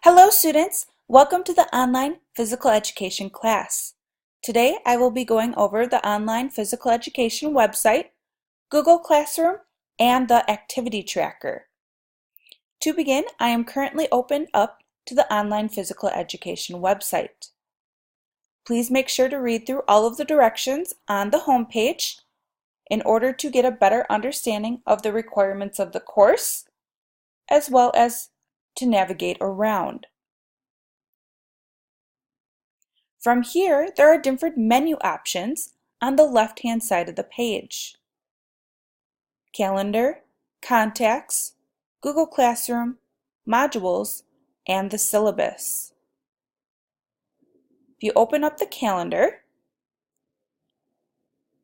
Hello students, welcome to the online physical education class. Today I will be going over the online physical education website, Google Classroom, and the activity tracker. To begin, I am currently opened up to the online physical education website. Please make sure to read through all of the directions on the home page in order to get a better understanding of the requirements of the course, as well as to navigate around. From here, there are different menu options on the left-hand side of the page. Calendar, Contacts, Google Classroom, Modules, and the syllabus. If you open up the calendar,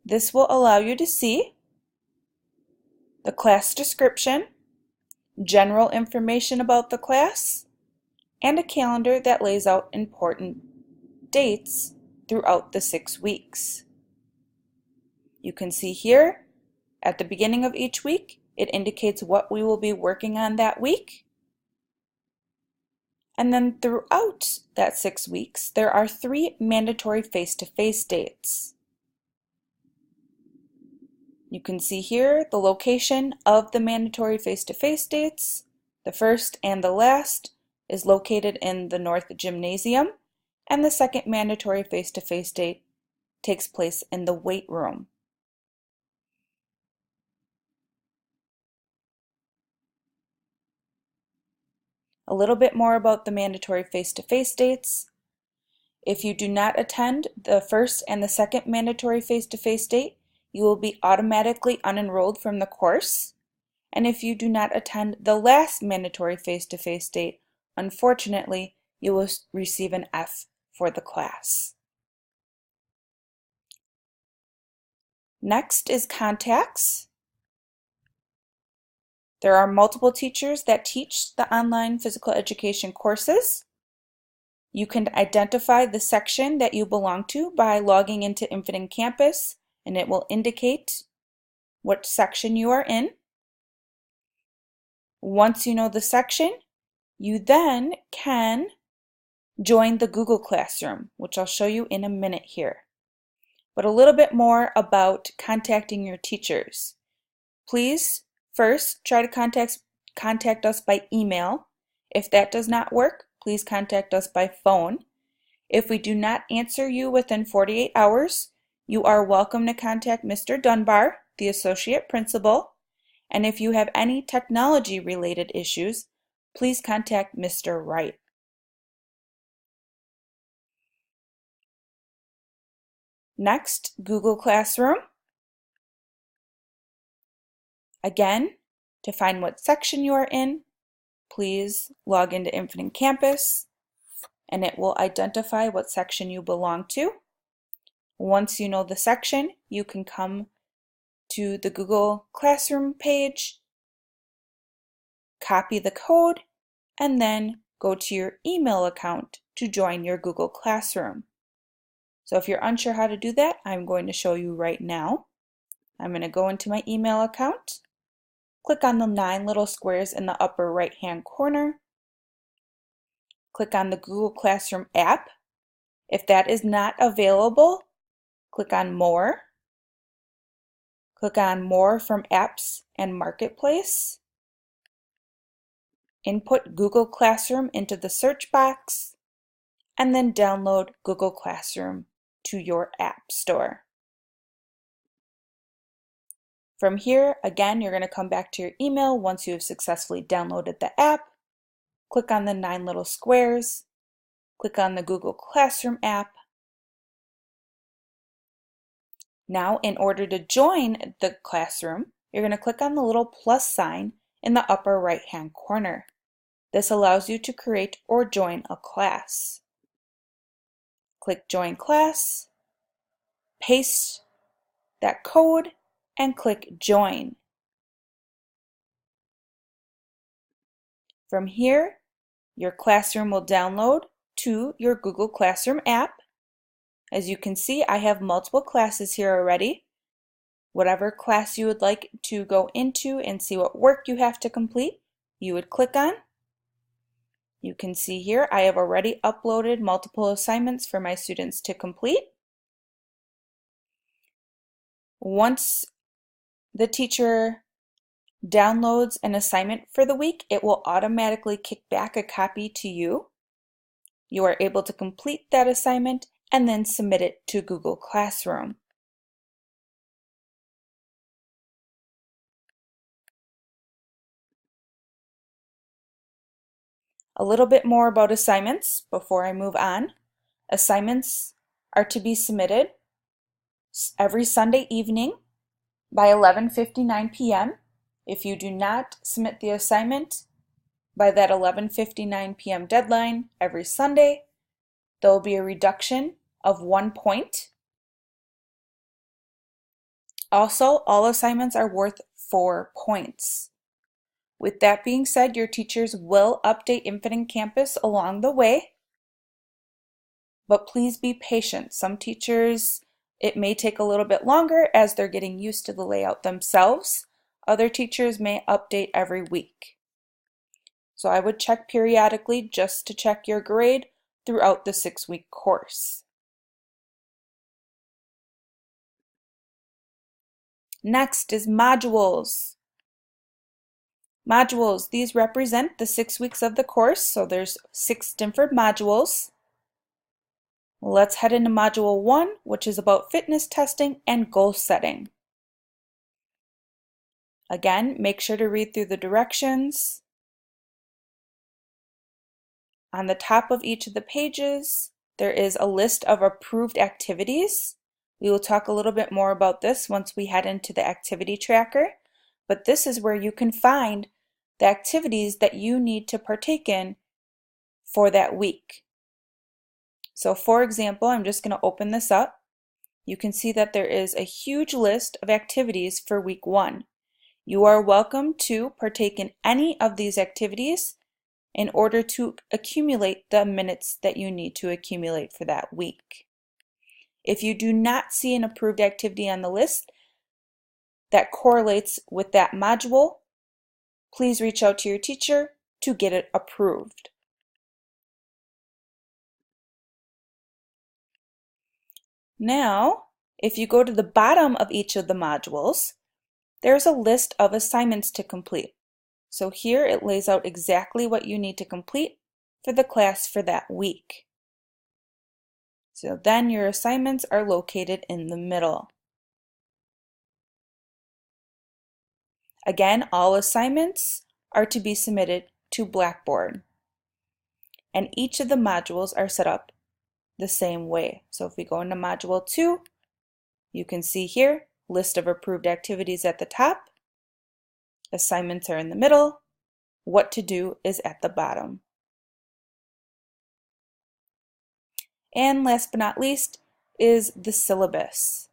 this will allow you to see the class description, general information about the class, and a calendar that lays out important dates throughout the 6 weeks. You can see here at the beginning of each week, it indicates what we will be working on that week. And then throughout that 6 weeks, there are 3 mandatory face-to-face dates. You can see here the location of the mandatory face-to-face dates. The first and the last is located in the North Gymnasium, and the second mandatory face-to-face date takes place in the weight room. A little bit more about the mandatory face-to-face dates. If you do not attend the first and the second mandatory face-to-face date, you will be automatically unenrolled from the course. And if you do not attend the last mandatory face-to-face date, unfortunately, you will receive an F for the class. Next is Contacts. There are multiple teachers that teach the online physical education courses. You can identify the section that you belong to by logging into Infinite Campus, and it will indicate what section you are in. Once you know the section, you then can join the Google Classroom, which I'll show you in a minute here. But a little bit more about contacting your teachers. Please first try to contact us by email. If that does not work, please contact us by phone. If we do not answer you within 48 hours, you are welcome to contact Mr. Dunbar, the associate principal. And if you have any technology related issues, please contact Mr. Wright. Next, Google Classroom. Again, to find what section you are in, please log into Infinite Campus, and it will identify what section you belong to. Once you know the section, you can come to the Google Classroom page, copy the code, and then go to your email account to join your Google Classroom. So if you're unsure how to do that, I'm going to show you right now. I'm going to go into my email account, click on the 9 little squares in the upper right hand corner, click on the Google Classroom app. If that is not available, click on More. Click on More from Apps and Marketplace. Input Google Classroom into the search box, and then download Google Classroom to your app store. From here, again, you're going to come back to your email once you have successfully downloaded the app. Click on the 9 little squares. Click on the Google Classroom app. Now, in order to join the classroom, you're going to click on the little plus sign in the upper right-hand corner. This allows you to create or join a class. Click Join Class, paste that code, and click Join. From here, your classroom will download to your Google Classroom app. As you can see, I have multiple classes here already. Whatever class you would like to go into and see what work you have to complete, you would click on. You can see here I have already uploaded multiple assignments for my students to complete. Once the teacher downloads an assignment for the week, it will automatically kick back a copy to you. You are able to complete that assignment and then submit it to Google Classroom. A little bit more about assignments before I move on. Assignments are to be submitted every Sunday evening by 11:59 p.m. If you do not submit the assignment by that 11:59 p.m. deadline every Sunday, there will be a reduction of 1 point. Also, all assignments are worth 4 points. With that being said, your teachers will update Infinite Campus along the way, but please be patient. Some teachers, it may take a little bit longer as they're getting used to the layout themselves. Other teachers may update every week. So I would check periodically just to check your grade throughout the 6-week course. Next is modules. Modules, these represent the 6 weeks of the course, so there's 6 different modules. Let's head into Module 1, which is about fitness testing and goal setting. Again, make sure to read through the directions. On the top of each of the pages, there is a list of approved activities. We will talk a little bit more about this once we head into the activity tracker, but this is where you can find the activities that you need to partake in for that week. So for example, I'm just going to open this up. You can see that there is a huge list of activities for week 1. You are welcome to partake in any of these activities in order to accumulate the minutes that you need to accumulate for that week. If you do not see an approved activity on the list that correlates with that module, please reach out to your teacher to get it approved. Now, if you go to the bottom of each of the modules, there's a list of assignments to complete. So here it lays out exactly what you need to complete for the class for that week. So then your assignments are located in the middle. Again, all assignments are to be submitted to Blackboard. And each of the modules are set up the same way. So if we go into Module 2, you can see here, list of approved activities at the top, assignments are in the middle, what to do is at the bottom. And last but not least is the syllabus.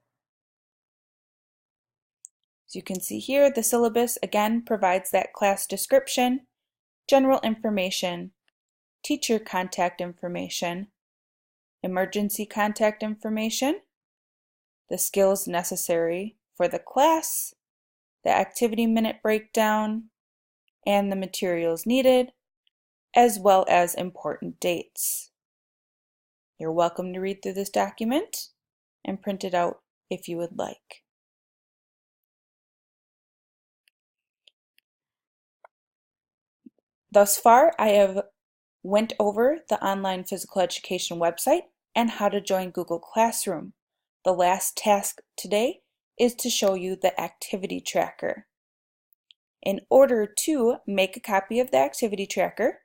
As you can see here, the syllabus again provides that class description, general information, teacher contact information, emergency contact information, the skills necessary for the class, the activity minute breakdown, and the materials needed, as well as important dates. You're welcome to read through this document and print it out if you would like. Thus far, I have went over the online physical education website and how to join Google Classroom. The last task today is to show you the activity tracker. In order to make a copy of the activity tracker,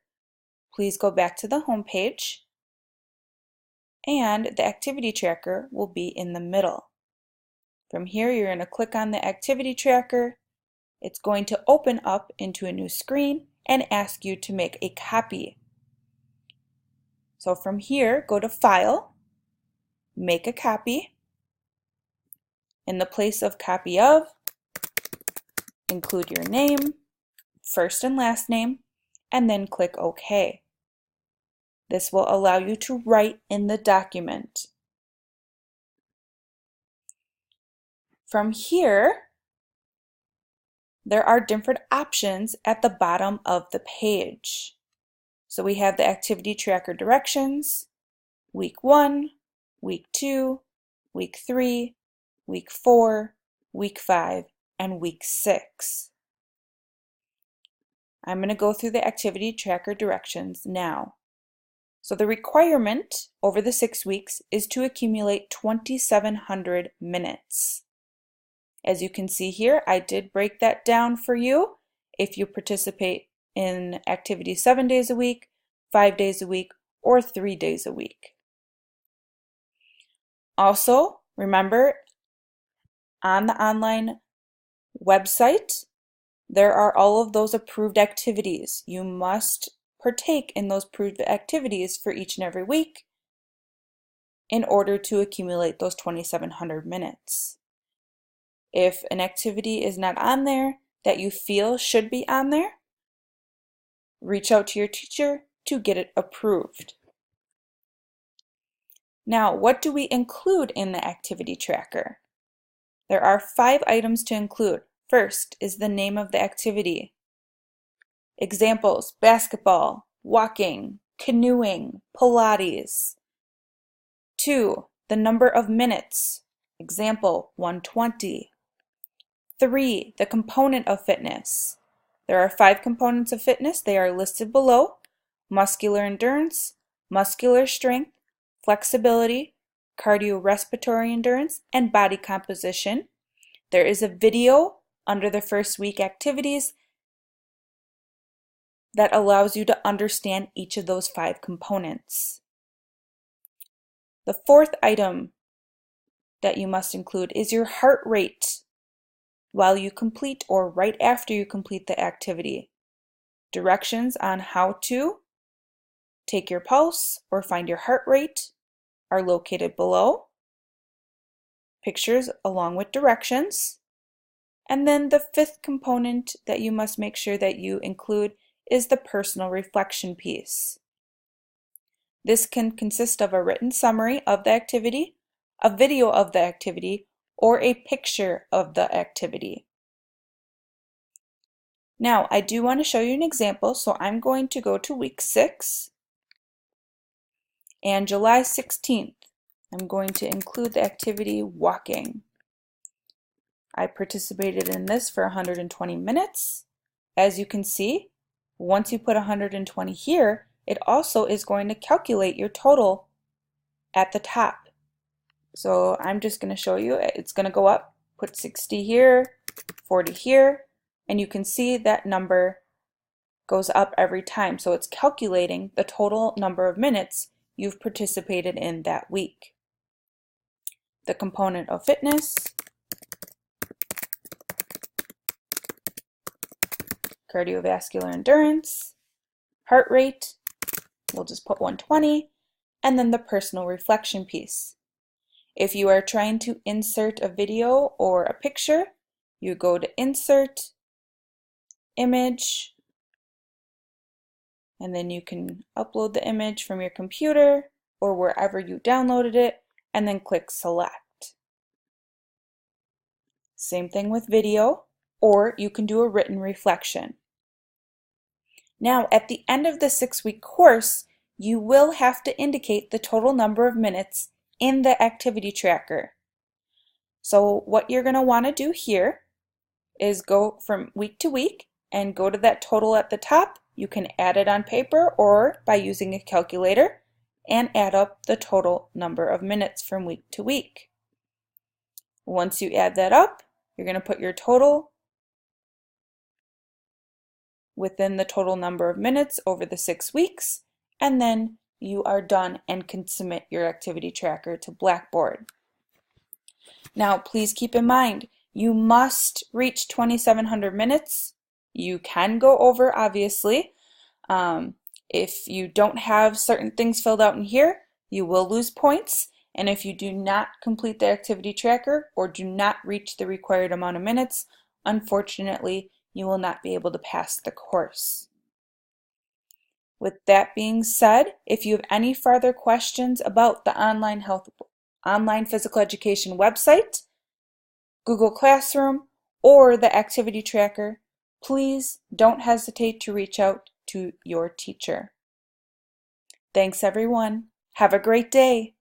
please go back to the home page, and the activity tracker will be in the middle. From here, you're going to click on the activity tracker. It's going to open up into a new screen and ask you to make a copy. So from here, go to File, Make a Copy. In the place of Copy Of, include your name, first and last name, and then click OK. This will allow you to write in the document. From here, there are different options at the bottom of the page. So we have the activity tracker directions, week 1, week 2, week 3, week 4, week 5, and week 6. I'm going to go through the activity tracker directions now. So the requirement over the 6 weeks is to accumulate 2,700 minutes. As you can see here, I did break that down for you. If you participate in activities 7 days a week, 5 days a week, or 3 days a week. Also, remember, on the online website, there are all of those approved activities. You must partake in those approved activities for each and every week in order to accumulate those 2,700 minutes. If an activity is not on there that you feel should be on there, reach out to your teacher to get it approved. Now, what do we include in the activity tracker? There are 5 items to include. First is the name of the activity. Examples: basketball, walking, canoeing, Pilates. 2, the number of minutes. Example, 120. 3, the component of fitness. There are 5 components of fitness. They are listed below: muscular endurance, muscular strength, flexibility, cardiorespiratory endurance, and body composition. There is a video under the first week activities that allows you to understand each of those 5 components. The 4th item that you must include is your heart rate while you complete or right after you complete the activity. Directions on how to take your pulse or find your heart rate are located below. Pictures along with directions. And then the 5th component that you must make sure that you include is the personal reflection piece. This can consist of a written summary of the activity, a video of the activity, or a picture of the activity. Now, I do want to show you an example, so I'm going to go to week 6, and July 16th, I'm going to include the activity walking. I participated in this for 120 minutes. As you can see, once you put 120 here, it also is going to calculate your total at the top. So I'm just going to show you, it's going to go up, put 60 here, 40 here, and you can see that number goes up every time. So it's calculating the total number of minutes you've participated in that week. The component of fitness, cardiovascular endurance, heart rate, we'll just put 120, and then the personal reflection piece. If you are trying to insert a video or a picture, you go to Insert, Image, and then you can upload the image from your computer or wherever you downloaded it, and then click Select. Same thing with video, or you can do a written reflection. Now, at the end of the 6-week course, you will have to indicate the total number of minutes in the activity tracker. So what you're going to want to do here is go from week to week and go to that total at the top. You can add it on paper or by using a calculator and add up the total number of minutes from week to week. Once you add that up, you're going to put your total within the total number of minutes over the 6 weeks, and then you are done and can submit your activity tracker to Blackboard. Now, please keep in mind, you must reach 2,700 minutes. You can go over, obviously. If you don't have certain things filled out in here, you will lose points. And if you do not complete the activity tracker or do not reach the required amount of minutes, unfortunately, you will not be able to pass the course. With that being said, if you have any further questions about the online physical education website, Google Classroom, or the activity tracker, please don't hesitate to reach out to your teacher. Thanks everyone. Have a great day.